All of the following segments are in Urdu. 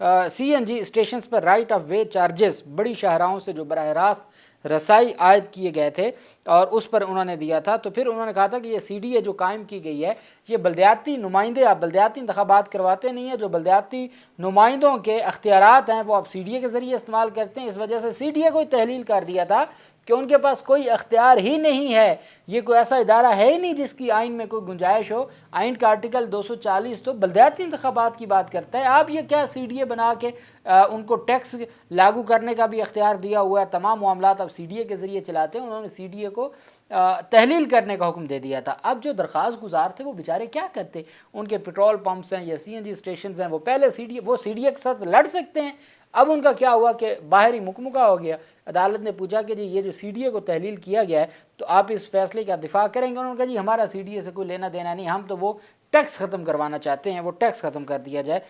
CNG stations per right of way charges بڑی شاہراہوں سے جو براہ راست رسائی عائد کیے گئے تھے اور اس پر انہوں نے دیا تھا، تو پھر انہوں نے کہا تھا کہ یہ CDA جو قائم کی گئی ہے یہ بلدیاتی نمائندے، آپ بلدیاتی انتخابات کرواتے نہیں ہیں، جو بلدیاتی نمائندوں کے اختیارات ہیں وہ آپ CDA کے ذریعے استعمال کرتے ہیں، اس وجہ سے CDA کو تحلیل کر دیا تھا کہ ان کے پاس کوئی اختیار ہی نہیں ہے، یہ کوئی ایسا ادارہ ہے ہی نہیں جس کی آئین میں کوئی گنجائش ہو۔ آئین کا آرٹیکل 240 تو بلدیاتی انتخابات کی بات کرتا ہے، آپ یہ کیا CDA بنا کے ان کو ٹیکس لاگو کرنے کا بھی اختیار دیا ہوا ہے، تمام معاملات اب CDA کے ذریعے چلاتے ہیں، انہوں نے CDA کو تحلیل کرنے کا حکم دے دیا تھا۔ اب جو درخواست گزار تھے وہ بیچارے کیا کرتے، ان کے پیٹرول پمپس ہیں یا CNG اسٹیشنز ہیں، وہ پہلے CDA کے ساتھ لڑ سکتے ہیں۔ اب ان کا کیا ہوا کہ باہر ہی مکمکہ ہو گیا۔ عدالت نے پوچھا کہ جی یہ جو CDA کو تحلیل کیا گیا ہے تو آپ اس فیصلے کا دفاع کریں گے؟ انہوں نے کہا جی ہمارا CDA سے کوئی لینا دینا نہیں، ہم تو وہ ٹیکس ختم کروانا چاہتے ہیں، وہ ٹیکس ختم کر دیا جائے۔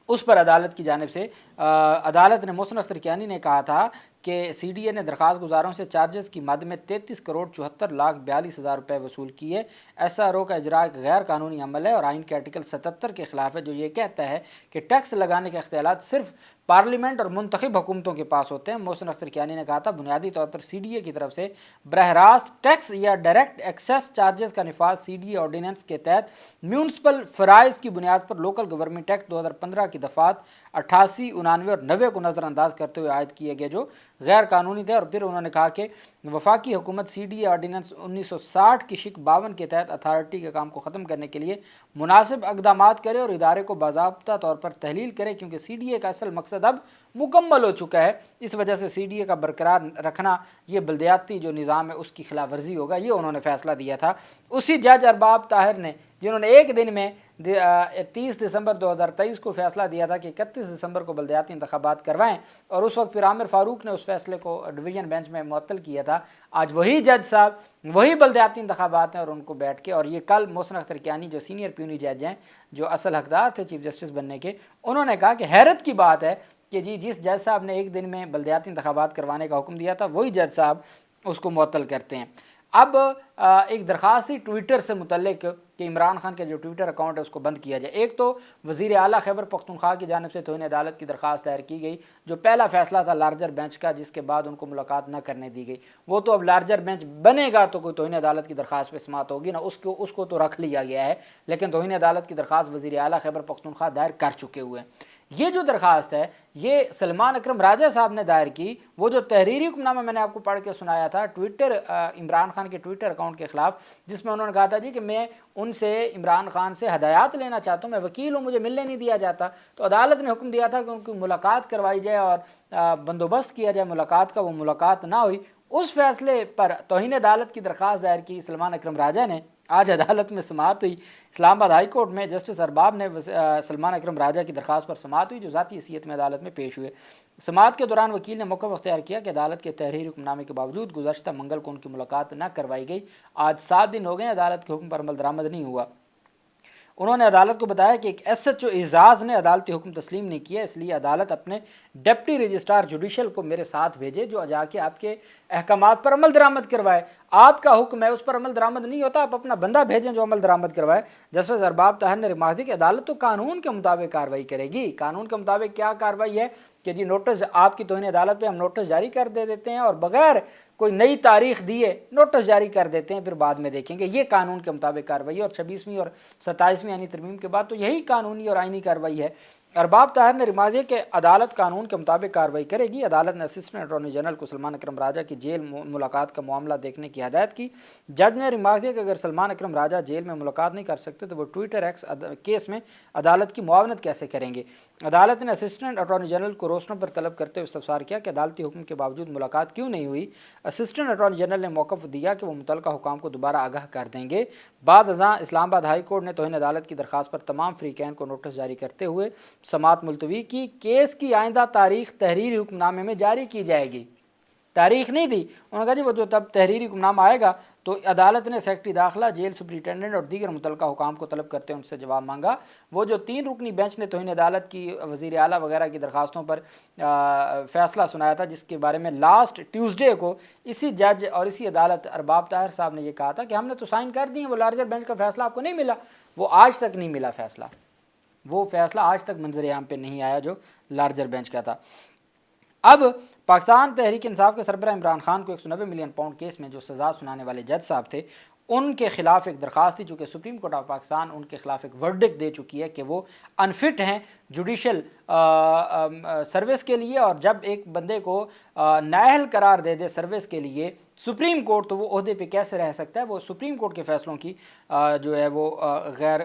اس پر عدالت کی جانب سے عدالت نے محسن اختر کیانی نے کہا تھا کہ CDA نے درخواست گزاروں سے چارجز کی مد میں 33,74,42,000 روپے وصول کیے۔ SRO کا اجراء ایک غیر قانونی عمل ہے اور آئین کے آرٹیکل 77 کے خلاف ہے، جو یہ کہتا ہے کہ ٹیکس لگانے کے اختیارات صرف پارلیمنٹ اور منتخب حکومتوں کے پاس ہوتے ہیں۔ محسن اختر کیانی نے کہا تھا بنیادی طور پر CDA کی طرف سے براہ راست ٹیکس یا ڈائریکٹ ایکسیس چارجز کا نفاذ CDA آرڈیننس کے تحت میونسپل فرائض کی بنیاد پر لوکل گورنمنٹ ایکٹ 2015 کی دفعات 88، 89 اور 90 کو نظر انداز کرتے ہوئے عائد کیے گئے، جو غیر قانونی تھے۔ اور پھر انہوں نے کہا کہ وفاقی حکومت CDA آرڈیننس 1960 کی شق 52 کے تحت اتھارٹی کے کام کو ختم کرنے کے لیے مناسب اقدامات کرے اور ادارے کو باضابطہ طور پر تحلیل کرے، کیونکہ CDA کا اصل مقصد اب مکمل ہو چکا ہے۔ اس وجہ سے CDA کا برقرار رکھنا یہ بلدیاتی جو نظام ہے اس کی خلاف ورزی ہوگا، یہ انہوں نے فیصلہ دیا تھا۔ اسی جج ارباب طاہر نے، جنہوں نے ایک دن میں 30 دسمبر 2023 کو فیصلہ دیا تھا کہ 31 دسمبر کو بلدیاتی انتخابات کروائیں، اور اس وقت پھر عامر فاروق نے اس فیصلے کو ڈویژن بینچ میں معطل کیا تھا، آج وہی جج صاحب وہی بلدیاتی انتخابات ہیں اور ان کو بیٹھ کے، اور یہ کل محسن اختر کیانی جو سینئر پیونی جج ہیں، جو اصل حقدار تھے چیف جسٹس بننے کے، انہوں نے کہا کہ حیرت کی بات ہے کہ جی جس جج صاحب نے ایک دن میں بلدیاتی انتخابات کروانے کا حکم دیا تھا وہی جج صاحب اس کو معطل کرتے ہیں۔ اب ایک درخواست تھی ٹویٹر سے متعلق کہ عمران خان کے جو ٹویٹر اکاؤنٹ ہے اس کو بند کیا جائے۔ ایک تو وزیر اعلیٰ خیبر پختونخوا کی جانب سے توہین عدالت کی درخواست دائر کی گئی، جو پہلا فیصلہ تھا لارجر بینچ کا، جس کے بعد ان کو ملاقات نہ کرنے دی گئی۔ وہ تو اب لارجر بینچ بنے گا تو کوئی توہین عدالت کی درخواست پہ سماعت ہوگی نا، اس کو تو رکھ لیا گیا ہے، لیکن توہین عدالت کی درخواست وزیر اعلیٰ خیبر پختونخوا دائر کر چکے ہوئے ہیں۔ یہ جو درخواست ہے یہ سلمان اکرم راجہ صاحب نے دائر کی، وہ جو تحریری حکم نامہ میں نے آپ کو پڑھ کے سنایا تھا ٹویٹر عمران خان کے ٹویٹر اکاؤنٹ کے خلاف، جس میں انہوں نے کہا تھا جی کہ میں ان سے عمران خان سے ہدایات لینا چاہتا ہوں، میں وکیل ہوں، مجھے ملنے نہیں دیا جاتا، تو عدالت نے حکم دیا تھا کہ ان کی ملاقات کروائی جائے اور بندوبست کیا جائے ملاقات کا، وہ ملاقات نہ ہوئی۔ اس فیصلے پر توہین عدالت کی درخواست دائر کی سلمان اکرم راجہ نے، آج عدالت میں سماعت ہوئی، اسلام آباد ہائی کورٹ میں جسٹس ارباب نے سلمان اکرم راجہ کی درخواست پر سماعت ہوئی، جو ذاتی حیثیت میں عدالت میں پیش ہوئے۔ سماعت کے دوران وکیل نے موقف اختیار کیا کہ عدالت کے تحریری حکم نامے کے باوجود گزشتہ منگل کو ان کی ملاقات نہ کروائی گئی، آج 7 دن ہو گئے عدالت کے حکم پر عمل درآمد نہیں ہوا۔ انہوں نے عدالت کو بتایا کہ ایک SHO اعزاز نے عدالتی حکم تسلیم نہیں کیا، اس لیے عدالت اپنے ڈپٹی رجسٹرار جوڈیشل کو میرے ساتھ بھیجے جو جا کے آپ کے احکامات پر عمل درآمد کروائے۔ آپ کا حکم ہے، اس پر عمل درآمد نہیں ہوتا، آپ اپنا بندہ بھیجیں جو عمل درآمد کروائے۔ جسٹس ارباب طاہر نے ریمارک دی کہ عدالت تو قانون کے مطابق کارروائی کرے گی۔ قانون کے مطابق کیا کارروائی ہے کہ جی نوٹس آپ کی توہین عدالت پہ ہم نوٹس جاری کر دیتے ہیں اور بغیر کوئی نئی تاریخ دیے نوٹس جاری کر دیتے ہیں، پھر بعد میں دیکھیں گے، یہ قانون کے مطابق کارروائی ہے۔ اور 26ویں اور 27ویں آئینی ترمیم کے بعد تو یہی قانونی اور آئینی کارروائی ہے۔ ارباب طاہر نے ریمارک دیا کہ عدالت قانون کے مطابق کارروائی کرے گی۔ عدالت نے اسسٹنٹ اٹارنی جنرل کو سلمان اکرم راجہ کی جیل ملاقات کا معاملہ دیکھنے کی ہدایت کی۔ جج نے ریمارک دیا کہ اگر سلمان اکرم راجہ جیل میں ملاقات نہیں کر سکتے تو وہ ٹویٹر ایکس کیس میں عدالت کی معاونت کیسے کریں گے۔ عدالت نے اسسٹنٹ اٹارنی جنرل کو روشنوں پر طلب کرتے ہوئے استفسار کیا کہ عدالتی حکم کے باوجود ملاقات کیوں نہیں ہوئی۔ اسسٹنٹ اٹارنی جنرل نے موقف دیا کہ وہ متعلقہ حکام کو دوبارہ آگاہ کر دیں گے۔ بعد ازاں اسلام آباد ہائی کورٹ نے توہین عدالت کی درخواست پر تمام فریقین کو نوٹس جاری کرتے ہوئے سماعت ملتوی کی۔ کیس کی آئندہ تاریخ تحریری حکم نامے میں جاری کی جائے گی۔ تاریخ نہیں دی، انہوں نے کہا جی وہ جو تب تحریری حکم نامہ آئے گا تو عدالت نے سیکرٹری داخلہ، جیل سپرنٹینڈنٹ اور دیگر متعلقہ حکام کو طلب کرتے ہیں ان سے جواب مانگا۔ وہ جو 3 رکنی بینچ نے توہین عدالت کی وزیر اعلیٰ وغیرہ کی درخواستوں پر فیصلہ سنایا تھا، جس کے بارے میں لاسٹ ٹیوزڈے کو اسی جج اور اسی عدالت ارباب طاہر صاحب نے یہ کہا تھا کہ ہم نے تو سائن کر دی ہیں، وہ لارجر بینچ کا فیصلہ آپ کو نہیں ملا، وہ آج تک نہیں ملا فیصلہ، وہ فیصلہ آج تک منظر عام پہ نہیں آیا جو لارجر بینچ کا تھا۔ اب پاکستان تحریک انصاف کے سربراہ عمران خان کو 190 ملین پاؤنڈ کیس میں جو سزا سنانے والے جج صاحب تھے ان کے خلاف ایک درخواست تھی، چونکہ سپریم کورٹ آف پاکستان ان کے خلاف ایک ورڈکٹ دے چکی ہے کہ وہ انفٹ ہیں جوڈیشل سروس کے لیے، اور جب ایک بندے کو نااہل قرار دے دے سروس کے لیے سپریم کورٹ، تو وہ عہدے پہ کیسے رہ سکتا ہے؟ وہ سپریم کورٹ کے فیصلوں کی جو ہے وہ غیر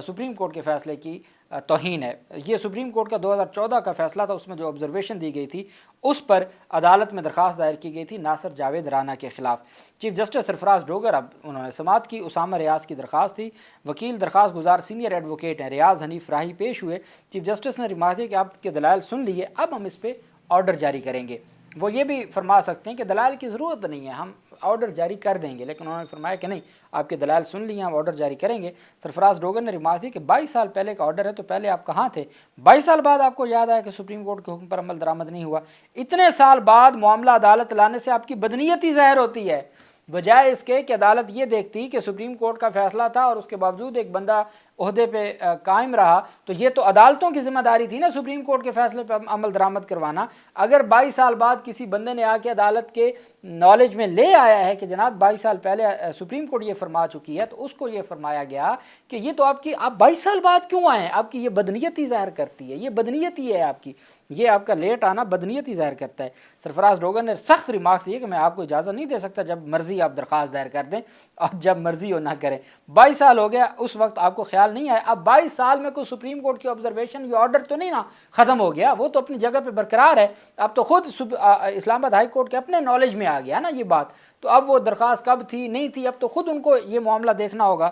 سپریم کورٹ کے فیصلے کی توہین ہے۔ یہ سپریم کورٹ کا 2014 کا فیصلہ تھا، اس میں جو آبزرویشن دی گئی تھی اس پر عدالت میں درخواست دائر کی گئی تھی ناصر جاوید رانا کے خلاف۔ چیف جسٹس سرفراز ڈوگر اب انہوں نے سماعت کی، اسامہ ریاض کی درخواست تھی، وکیل درخواست گزار سینئر ایڈوکیٹ ہیں ریاض حنیف راہی پیش ہوئے۔ چیف جسٹس نے ریمارک کیا کہ آپ کے دلائل سن لیے، اب ہم اس پہ آرڈر جاری کریں گے۔ وہ یہ بھی فرما سکتے ہیں کہ دلائل کی ضرورت نہیں ہے، ہم آرڈر جاری کر دیں گے، لیکن انہوں نے فرمایا کہ نہیں، آپ کے دلائل سن لیے، ہم آرڈر جاری کریں گے۔ سرفراز ڈوگر نے ریمارک کی کہ 22 سال پہلے کا آرڈر ہے تو پہلے آپ کہاں تھے؟ 22 سال بعد آپ کو یاد آیا کہ سپریم کورٹ کے حکم پر عمل درآمد نہیں ہوا۔ اتنے سال بعد معاملہ عدالت لانے سے آپ کی بدنیتی ظاہر ہوتی ہے، بجائے اس کے کہ عدالت یہ دیکھتی کہ سپریم کورٹ کا فیصلہ تھا اور اس کے باوجود ایک بندہ عہدے پہ قائم رہا، تو یہ تو عدالتوں کی ذمہ داری تھی نا سپریم کورٹ کے فیصلے پہ عمل درآمد کروانا۔ اگر 22 سال بعد کسی بندے نے آ کے عدالت کے نالج میں لے آیا ہے کہ جناب 22 سال پہلے سپریم کورٹ یہ فرما چکی ہے، تو اس کو یہ فرمایا گیا کہ یہ تو آپ 22 سال بعد کیوں آئے ہیں؟ آپ کی یہ بدنیتی ظاہر کرتی ہے، یہ بدنیتی ہے آپ کی، یہ آپ کا لیٹ آنا بدنیتی ظاہر کرتا ہے۔ سرفراز ڈوگر نے سخت ریمارکس دیے کہ میں آپ کو اجازت نہیں دے سکتا، جب مرضی آپ درخواست دائر کر دیں اور جب مرضی ہو نہ کریں۔ 22 سال ہو گیا، اس وقت آپ کو خیال نہیں آیا، اب 22 سال میں کوئی سپریم کورٹ کی آبزرویشن یا آرڈر تو نہیں نا ختم ہو گیا، وہ تو اپنی جگہ پہ برقرار ہے۔ اب تو خود اسلام آباد ہائی کورٹ کے اپنے نالج میں آ گیا نا یہ بات، تو اب وہ درخواست کب تھی نہیں تھی، اب تو خود ان کو یہ معاملہ دیکھنا ہوگا۔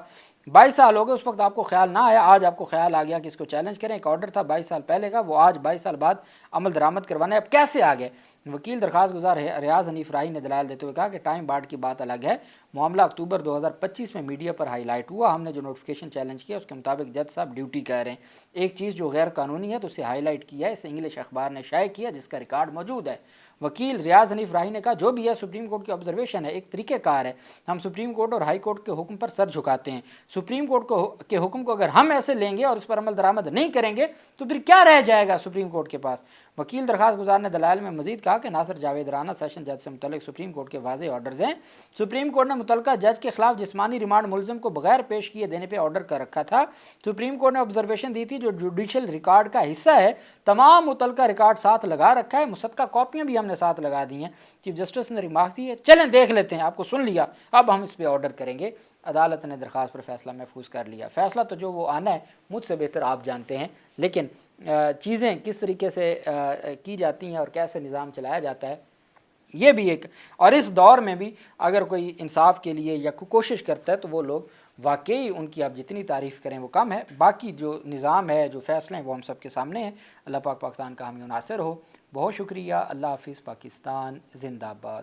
22 سال ہو گئے، اس وقت آپ کو خیال نہ آیا، آج آپ کو خیال آ گیا کہ اس کو چیلنج کریں۔ ایک آرڈر تھا 22 سال پہلے کا، وہ آج 22 سال بعد عمل درآمد کروانا ہے، اب کیسے آ گئے؟ وکیل درخواست گزار ریاض حنیف راہی نے دلائل دیتے ہوئے کہا کہ ٹائم بارڈ کی بات الگ ہے، معاملہ اکتوبر 2025 میں میڈیا پر ہائی لائٹ ہوا، ہم نے جو نوٹیفیکیشن چیلنج کیا اس کے مطابق جج صاحب ڈیوٹی کر رہے ہیں، ایک چیز جو غیر قانونی ہے تو اسے ہائی لائٹ کیا ہے، اسے انگلش اخبار نے شائع کیا جس کا ریکارڈ موجود ہے۔ وکیل ریاض حنیف راہی نے کہا جو بھی ہے سپریم کورٹ کی آبزرویشن ہے، ایک طریقہ کار ہے، ہم سپریم کورٹ اور ہائی کورٹ کے حکم پر سر جھکاتے ہیں، سپریم کورٹ کے حکم کو اگر ہم ایسے لیں گے اور اس پر عمل درآمد نہیں کریں گے تو پھر کیا رہ جائے گا سپریم کورٹ کے پاس؟ وکیل درخواست گزار نے دلائل میں مزید کہا کہ ناصر جاوید رانا سیشن جج سے متعلق سپریم کورٹ کے واضح آرڈرز ہیں، سپریم کورٹ نے متعلقہ جج کے خلاف جسمانی ریمانڈ ملزم کو بغیر پیش کیے دینے پہ آرڈر کر رکھا تھا، سپریم کورٹ نے آبزرویشن دی تھی جو جوڈیشل ریکارڈ کا حصہ ہے، تمام متعلقہ ریکارڈ ساتھ لگا رکھا ہے، مصدقہ کاپیاں بھی ہم نے ساتھ لگا دی ہیں۔ چیف جسٹس نے ریمارک دی ہے چلیں دیکھ لیتے ہیں، آپ کو سن لیا، اب ہم اس پہ آرڈر کریں گے۔ عدالت نے درخواست پر فیصلہ محفوظ کر لیا، فیصلہ تو جو وہ آنا ہے مجھ سے بہتر آپ جانتے ہیں، لیکن چیزیں کس طریقے سے کی جاتی ہیں اور کیسے نظام چلایا جاتا ہے یہ بھی ایک، اور اس دور میں بھی اگر کوئی انصاف کے لیے یا کوشش کرتا ہے تو وہ لوگ واقعی ان کی آپ جتنی تعریف کریں وہ کم ہے، باقی جو نظام ہے جو فیصلے ہیں وہ ہم سب کے سامنے ہیں۔ اللہ پاک پاکستان کا حامی و ناصر ہو۔ بہت شکریہ، اللہ حافظ، پاکستان زندہ باد۔